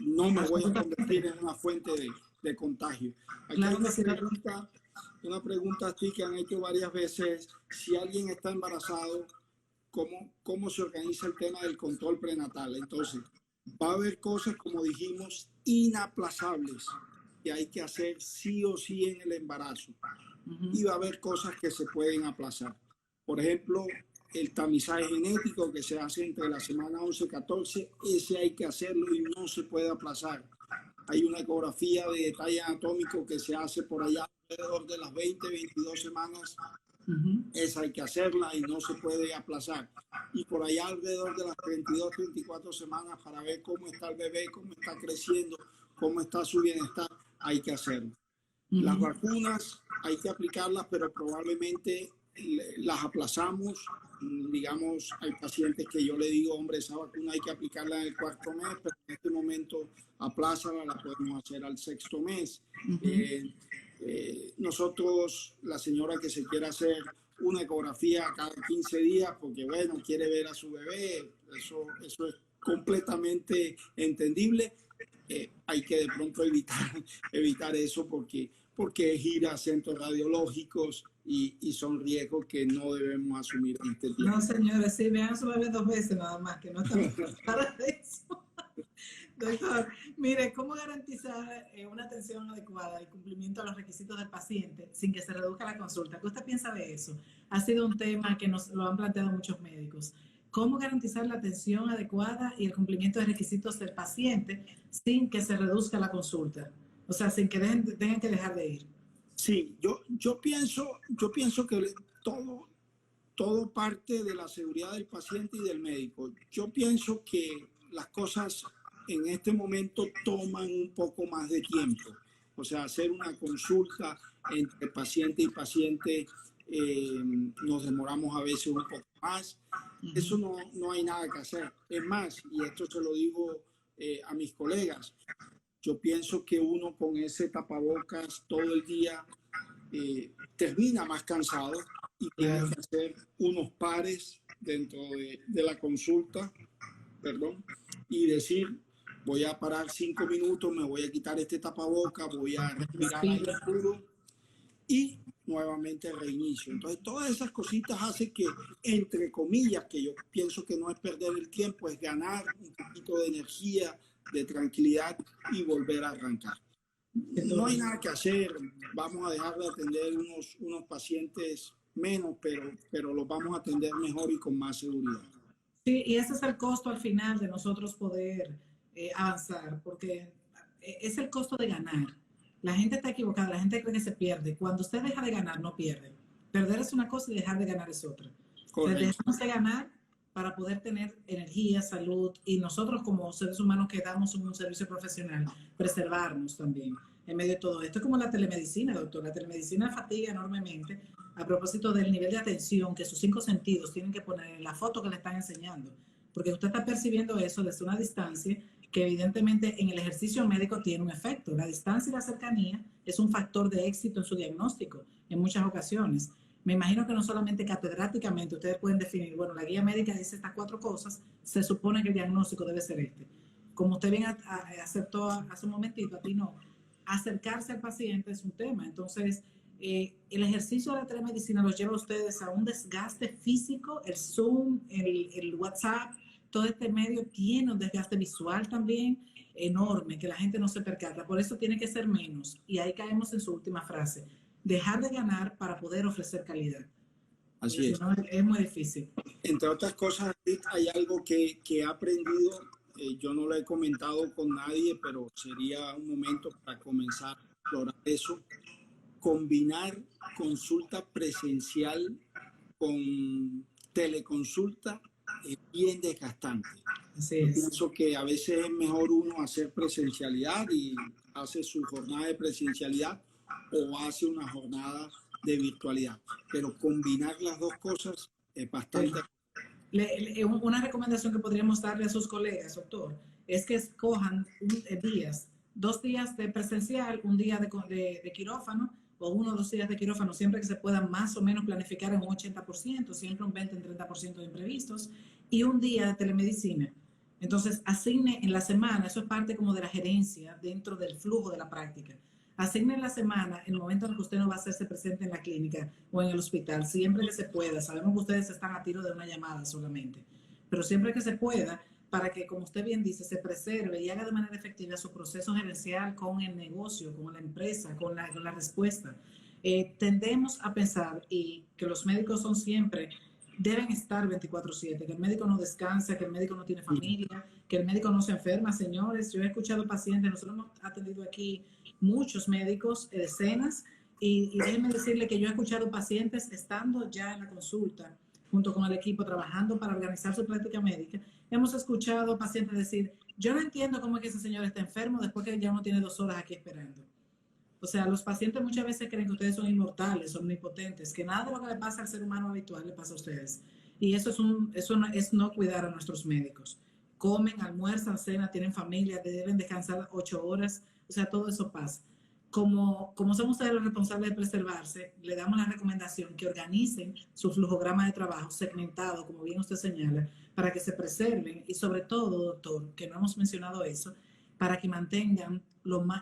no me voy a convertir en una fuente de contagio. Aquí hay una pregunta así que han hecho varias veces: si alguien está embarazado, ¿cómo se organiza el tema del control prenatal? Entonces, va a haber cosas, como dijimos, inaplazables, que hay que hacer sí o sí en el embarazo. Y va a haber cosas que se pueden aplazar. Por ejemplo, el tamizaje genético que se hace entre la semana 11 y 14, ese hay que hacerlo y no se puede aplazar. Hay una ecografía de detalle anatómico que se hace por allá alrededor de las 20, 22 semanas. Esa hay que hacerla y no se puede aplazar. Y por allá alrededor de las 32, 34 semanas, para ver cómo está el bebé, cómo está creciendo, cómo está su bienestar, hay que hacerlo. Las vacunas hay que aplicarlas, pero probablemente las aplazamos. Digamos, hay pacientes que yo le digo: hombre, esa vacuna hay que aplicarla en el 4º mes, pero en este momento aplázala, la podemos hacer al 6º mes. Nosotros, la señora que se quiera hacer una ecografía cada 15 días porque, bueno, quiere ver a su bebé, eso es completamente entendible. Hay que de pronto evitar eso, porque es ir a centros radiológicos y son riesgos que no debemos asumir en este tiempo. No, señores, sí, vean a su bebé 2 veces nada más, que no estamos para eso. Doctor, mire, ¿cómo garantizar una atención adecuada y cumplimiento a los requisitos del paciente sin que se reduzca la consulta? ¿Qué usted piensa de eso? Ha sido un tema que nos lo han planteado muchos médicos. ¿Cómo garantizar la atención adecuada y el cumplimiento de requisitos del paciente sin que se reduzca la consulta? O sea, sin que tengan que dejar de ir. Sí, yo pienso que todo parte de la seguridad del paciente y del médico. Yo pienso que las cosas en este momento toman un poco más de tiempo. O sea, hacer una consulta entre paciente y paciente nos demoramos a veces un poco más. Eso no hay nada que hacer. Es más, y esto se lo digo a mis colegas, yo pienso que uno con ese tapabocas todo el día termina más cansado y tiene que hacer unos pares dentro de la consulta, perdón, y decir, voy a parar 5 minutos, me voy a quitar este tapaboca, voy a respirar aire puro y nuevamente reinicio. Entonces, todas esas cositas hacen que, entre comillas, que yo pienso que no es perder el tiempo, es ganar un poquito de energía, de tranquilidad y volver a arrancar. No hay nada que hacer, vamos a dejar de atender unos pacientes menos, pero los vamos a atender mejor y con más seguridad. Sí, y ese es el costo al final de nosotros poder avanzar, porque es el costo de ganar. La gente está equivocada, la gente cree que se pierde. Cuando usted deja de ganar, no pierde. Perder es una cosa y dejar de ganar es otra. Entonces, dejamos de ganar para poder tener energía, salud, y nosotros como seres humanos que damos un servicio profesional, preservarnos también en medio de todo esto. Es como la telemedicina, doctor. La telemedicina fatiga enormemente a propósito del nivel de atención que sus 5 sentidos tienen que poner en la foto que le están enseñando. Porque usted está percibiendo eso desde una distancia que evidentemente en el ejercicio médico tiene un efecto. La distancia y la cercanía es un factor de éxito en su diagnóstico en muchas ocasiones. Me imagino que no solamente catedráticamente ustedes pueden definir, bueno, la guía médica dice estas 4 cosas, se supone que el diagnóstico debe ser este. Como usted bien aceptó hace un momentito, a ti no. Acercarse al paciente es un tema. Entonces, el ejercicio de la telemedicina los lleva a ustedes a un desgaste físico, el Zoom, el WhatsApp, todo este medio tiene un desgaste visual también enorme, que la gente no se percata. Por eso tiene que ser menos. Y ahí caemos en su última frase. Dejar de ganar para poder ofrecer calidad. Así es. Si no, es muy difícil. Entre otras cosas, hay algo que he aprendido, yo no lo he comentado con nadie, pero sería un momento para comenzar a explorar eso. Combinar consulta presencial con teleconsulta es bien desgastante. Así es. Yo pienso que a veces es mejor uno hacer presencialidad y hace su jornada de presencialidad o hace una jornada de virtualidad. Pero combinar las dos cosas es bastante... Una recomendación que podríamos darle a sus colegas, doctor, es que escojan días, 2 días de presencial, un día de quirófano, o 1 o 2 días de quirófano, siempre que se puedan más o menos planificar en un 80%, siempre un 20 en 30% de imprevistos, y un día de telemedicina. Entonces, asigne en la semana, eso es parte como de la gerencia dentro del flujo de la práctica. Asigne en la semana el momento en que usted no va a hacerse presente en la clínica o en el hospital, siempre que se pueda. Sabemos que ustedes están a tiro de una llamada solamente, pero siempre que se pueda, para que, como usted bien dice, se preserve y haga de manera efectiva su proceso gerencial con el negocio, con la empresa, con la respuesta. Tendemos a pensar y que los médicos son siempre, deben estar 24/7, que el médico no descansa, que el médico no tiene familia, que el médico no se enferma. Señores, yo he escuchado pacientes, nosotros hemos atendido aquí muchos médicos, decenas, y déjenme decirle que yo he escuchado pacientes estando ya en la consulta, junto con el equipo, trabajando para organizar su práctica médica. Hemos escuchado pacientes decir, yo no entiendo cómo es que ese señor está enfermo después que ya uno tiene 2 horas aquí esperando. O sea, los pacientes muchas veces creen que ustedes son inmortales, omnipotentes, que nada de lo que le pasa al ser humano habitual le pasa a ustedes. Y eso es no cuidar a nuestros médicos. Comen, almuerzan, cenan, tienen familia, deben descansar 8 horas. O sea, todo eso pasa. Como son ustedes los responsables de preservarse, le damos la recomendación que organicen su flujograma de trabajo segmentado, como bien usted señala, para que se preserven y sobre todo, doctor, que no hemos mencionado eso, para que mantengan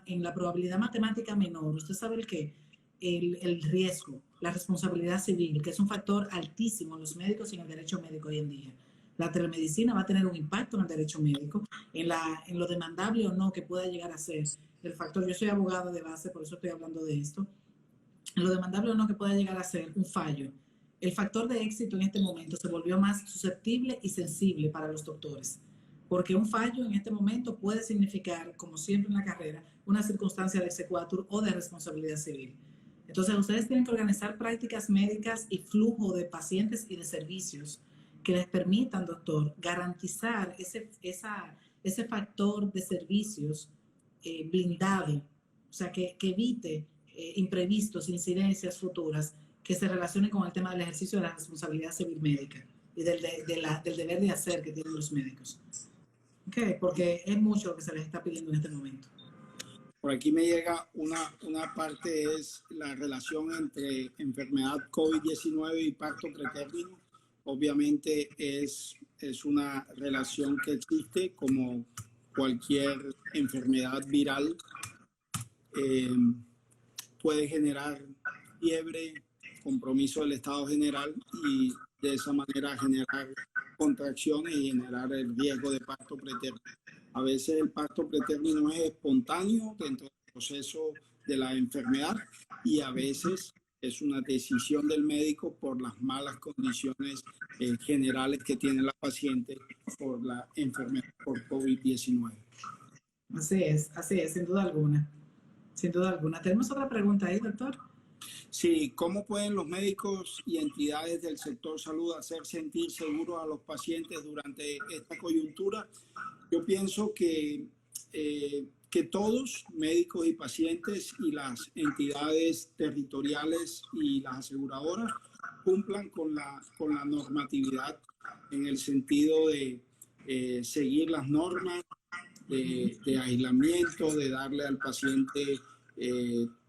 en la probabilidad matemática menor. Usted sabe el riesgo, la responsabilidad civil, que es un factor altísimo en los médicos y en el derecho médico hoy en día. La telemedicina va a tener un impacto en el derecho médico, en lo demandable o no que pueda llegar a ser el factor. Yo soy abogada de base, por eso estoy hablando de esto. En lo demandable o no que pueda llegar a ser un fallo. El factor de éxito en este momento se volvió más susceptible y sensible para los doctores, porque un fallo en este momento puede significar, como siempre en la carrera, una circunstancia de exequatur o de responsabilidad civil. Entonces, ustedes tienen que organizar prácticas médicas y flujo de pacientes y de servicios que les permitan, doctor, garantizar ese factor de servicios blindado, o sea, que evite imprevistos, incidencias futuras que se relacionen con el tema del ejercicio de la responsabilidad civil médica y del deber de hacer que tienen los médicos. Okay, porque es mucho lo que se les está pidiendo en este momento. Por aquí me llega una parte, es la relación entre enfermedad COVID-19 y parto pretérmino. Obviamente es una relación que existe como cualquier enfermedad viral. Puede generar fiebre, compromiso del estado general y de esa manera generar contracciones y generar el riesgo de parto pretérmino. A veces el parto pretérmino es espontáneo dentro del proceso de la enfermedad y a veces es una decisión del médico por las malas condiciones generales que tiene la paciente por la enfermedad por COVID-19. Así es, sin duda alguna. Sin duda alguna. ¿Tenemos otra pregunta ahí, doctor? Sí, ¿cómo pueden los médicos y entidades del sector salud hacer sentir seguros a los pacientes durante esta coyuntura? Yo pienso que todos, médicos y pacientes y las entidades territoriales y las aseguradoras, cumplan con la normatividad en el sentido de seguir las normas de aislamiento, de darle al paciente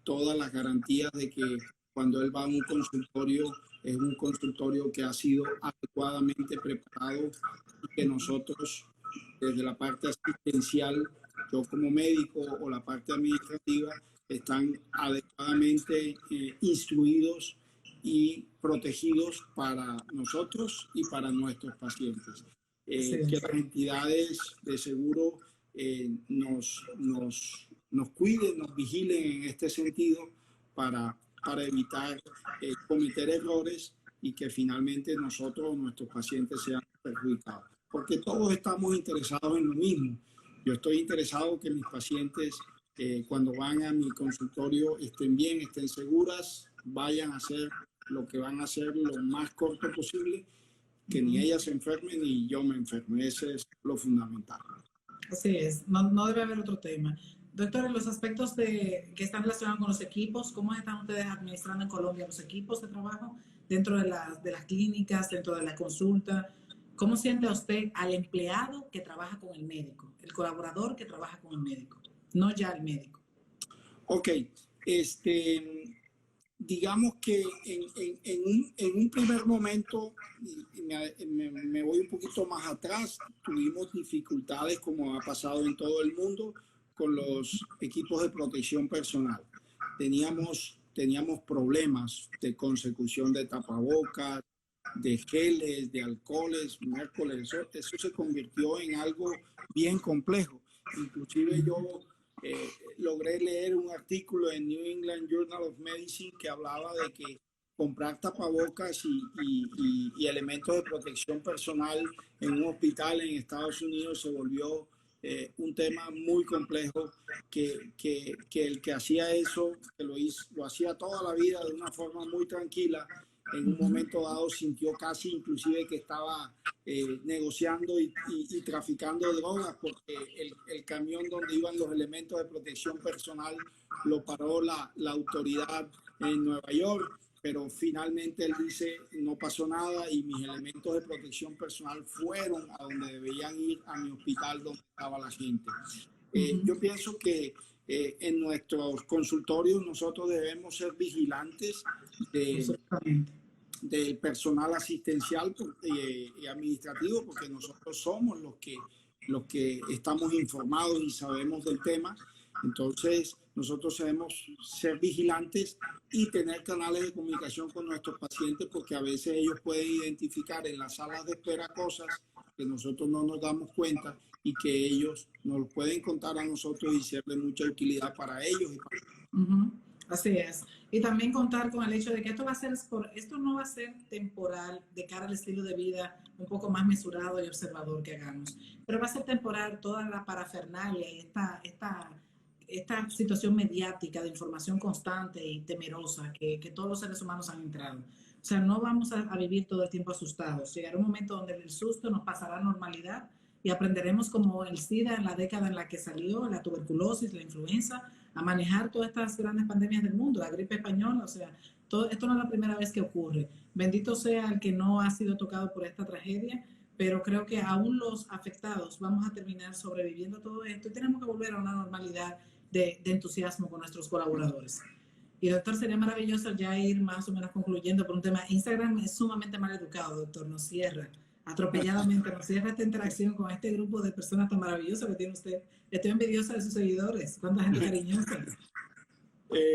todas las garantías de que cuando él va a un consultorio, es un consultorio que ha sido adecuadamente preparado y que nosotros, desde la parte asistencial, yo como médico o la parte administrativa, están adecuadamente instruidos y protegidos para nosotros y para nuestros pacientes. Que las entidades de seguro nos cuiden, nos vigilen en este sentido para evitar cometer errores y que finalmente nosotros, nuestros pacientes, sean perjudicados. Porque todos estamos interesados en lo mismo. Yo estoy interesado que mis pacientes, cuando van a mi consultorio, estén bien, estén seguras, vayan a hacer lo que van a hacer lo más corto posible, que ni ellas se enfermen ni yo me enferme. Ese es lo fundamental. Así es, no debe haber otro tema. Doctor, en los aspectos que están relacionados con los equipos, ¿cómo están ustedes administrando en Colombia los equipos de trabajo dentro de las clínicas, dentro de la consulta? ¿Cómo siente usted al empleado que trabaja con el médico, el colaborador que trabaja con el médico, no ya el médico? Ok, digamos que en un primer momento, me voy un poquito más atrás, tuvimos dificultades como ha pasado en todo el mundo con los equipos de protección personal. Teníamos problemas de consecución de tapabocas, de geles, de alcoholes, miércoles. Eso se convirtió en algo bien complejo. Inclusive yo logré leer un artículo en New England Journal of Medicine que hablaba de que comprar tapabocas y elementos de protección personal en un hospital en Estados Unidos se volvió un tema muy complejo, que el que hacía eso, que lo hacía toda la vida de una forma muy tranquila, en un momento dado sintió casi inclusive que estaba negociando y traficando drogas, porque el camión donde iban los elementos de protección personal lo paró la autoridad en Nueva York, pero finalmente él dice no pasó nada y mis elementos de protección personal fueron a donde debían ir, a mi hospital donde estaba la gente. Yo pienso que en nuestros consultorios nosotros debemos ser vigilantes del personal asistencial y administrativo, porque nosotros somos los que estamos informados y sabemos del tema. Entonces nosotros debemos ser vigilantes y tener canales de comunicación con nuestros pacientes, porque a veces ellos pueden identificar en las salas de espera cosas que nosotros no nos damos cuenta y que ellos nos pueden contar a nosotros y ser de mucha utilidad para ellos. Y para... Así es. Y también contar con el hecho de que esto no va a ser temporal de cara al estilo de vida un poco más mesurado y observador que hagamos, pero va a ser temporal toda la parafernalia y esta situación mediática de información constante y temerosa que todos los seres humanos han entrado. O sea, no vamos a vivir todo el tiempo asustados. Llegará un momento donde el susto nos pasará a normalidad y aprenderemos como el SIDA en la década en la que salió, la tuberculosis, la influenza, a manejar todas estas grandes pandemias del mundo, la gripe española, o sea, esto no es la primera vez que ocurre. Bendito sea el que no ha sido tocado por esta tragedia, pero creo que aún los afectados vamos a terminar sobreviviendo todo esto y tenemos que volver a una normalidad de entusiasmo con nuestros colaboradores. Y doctor, sería maravilloso ya ir más o menos concluyendo por un tema. Instagram es sumamente mal educado, doctor, nos cierra atropelladamente, nos cierra esta interacción con este grupo de personas tan maravillosas que tiene usted. Estoy envidiosa de sus seguidores, cuánta gente cariñosa.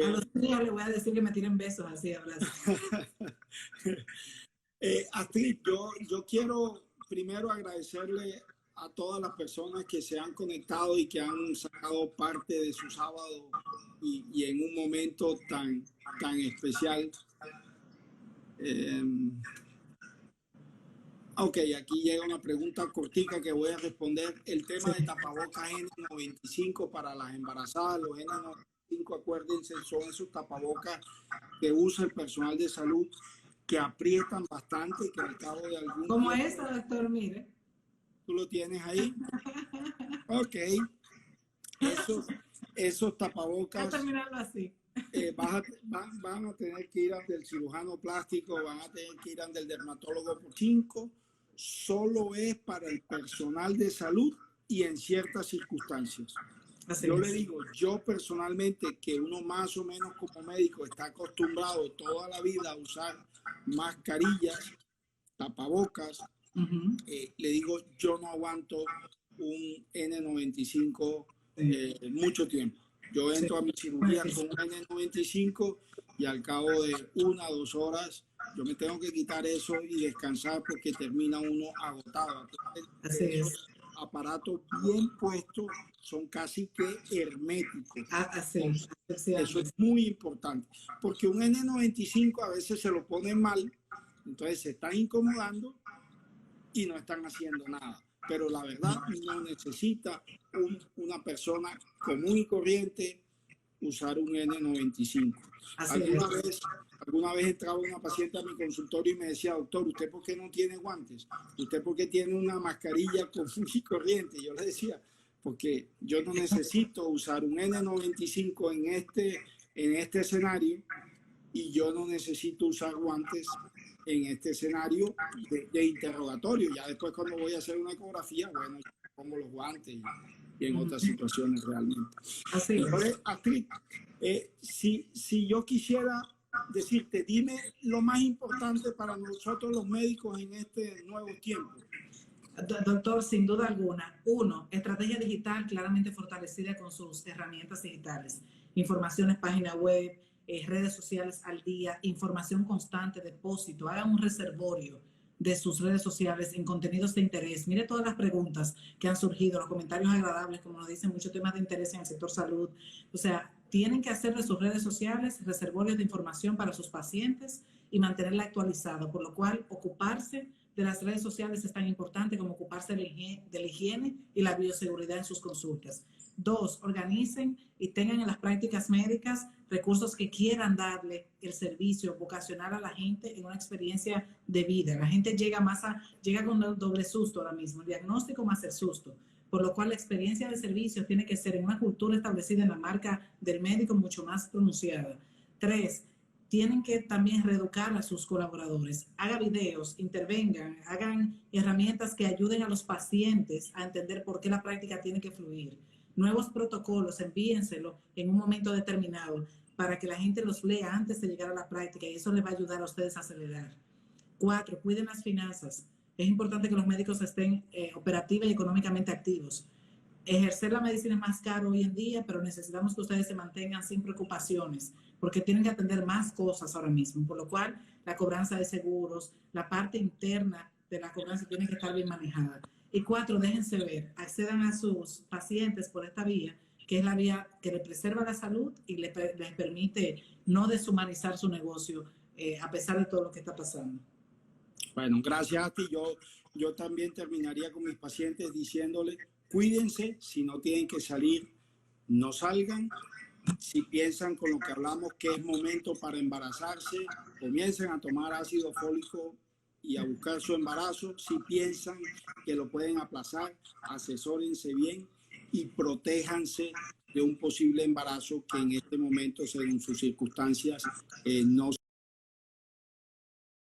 A los niños les voy a decir que me tiren besos, así abrazos. Astrid, yo quiero primero agradecerle a todas las personas que se han conectado y que han sacado parte de su sábado y en un momento tan especial. Ok, aquí llega una pregunta cortica que voy a responder. El tema de tapabocas N95 para las embarazadas, los N95, acuérdense, son esos tapabocas que usa el personal de salud, que aprietan bastante, que al cabo de algún Como tiempo, esa, doctor, mire. ¿Tú lo tienes ahí? Ok. Esos tapabocas... Voy a terminarlo así. Van a tener que ir ante el cirujano plástico, van a tener que ir ante el dermatólogo por 5. Solo es para el personal de salud y en ciertas circunstancias. Yo le digo, yo personalmente, que uno más o menos como médico está acostumbrado toda la vida a usar mascarillas, tapabocas, le digo, yo no aguanto un N95 mucho tiempo. Yo entro a mi cirugía con un N95 y al cabo de 1 o 2 horas yo me tengo que quitar eso y descansar porque termina uno agotado. Entonces, esos aparatos bien puestos son casi que herméticos. Eso es muy importante porque un N95 a veces se lo ponen mal, entonces se están incomodando y no están haciendo nada. Pero la verdad no necesita una persona común y corriente usar un N95. Alguna vez entraba una paciente a mi consultorio y me decía, doctor, ¿usted por qué no tiene guantes? ¿Usted por qué tiene una mascarilla común y corriente? Yo le decía, porque yo no necesito usar un N95 en este escenario y yo no necesito usar guantes en este escenario de interrogatorio. Ya después cuando voy a hacer una ecografía, bueno, pongo los guantes y en otras situaciones realmente. Entonces, Astrid, si yo quisiera decirte, dime lo más importante para nosotros los médicos en este nuevo tiempo. Doctor, sin duda alguna. 1, estrategia digital claramente fortalecida con sus herramientas digitales. Informaciones, página web, redes sociales al día, información constante, depósito. Hagan un reservorio de sus redes sociales en contenidos de interés. Mire todas las preguntas que han surgido, los comentarios agradables, como nos dicen, muchos temas de interés en el sector salud. O sea, tienen que hacer de sus redes sociales reservorios de información para sus pacientes y mantenerla actualizada, por lo cual ocuparse de las redes sociales es tan importante como ocuparse de la higiene y la bioseguridad en sus consultas. 2, organicen y tengan en las prácticas médicas recursos que quieran darle el servicio vocacional a la gente en una experiencia de vida. La gente llega con un doble susto ahora mismo, el diagnóstico más el susto, por lo cual la experiencia de servicio tiene que ser en una cultura establecida en la marca del médico mucho más pronunciada. 3, tienen que también reeducar a sus colaboradores. Haga videos, intervengan, hagan herramientas que ayuden a los pacientes a entender por qué la práctica tiene que fluir. Nuevos protocolos, envíenselo en un momento determinado para que la gente los lea antes de llegar a la práctica y eso les va a ayudar a ustedes a acelerar. 4, cuiden las finanzas. Es importante que los médicos estén operativa y económicamente activos. Ejercer la medicina es más caro hoy en día, pero necesitamos que ustedes se mantengan sin preocupaciones, porque tienen que atender más cosas ahora mismo, por lo cual la cobranza de seguros, la parte interna de la cobranza tiene que estar bien manejada. Y 4, déjense ver, accedan a sus pacientes por esta vía, que es la vía que le preserva la salud y les permite no deshumanizar su negocio a pesar de todo lo que está pasando. Bueno, gracias a ti. Yo también terminaría con mis pacientes diciéndoles, cuídense, si no tienen que salir, no salgan. Si piensan con lo que hablamos que es momento para embarazarse, comiencen a tomar ácido fólico y a buscar su embarazo. Si piensan que lo pueden aplazar, asesórense bien y protéjanse de un posible embarazo que en este momento, según sus circunstancias, no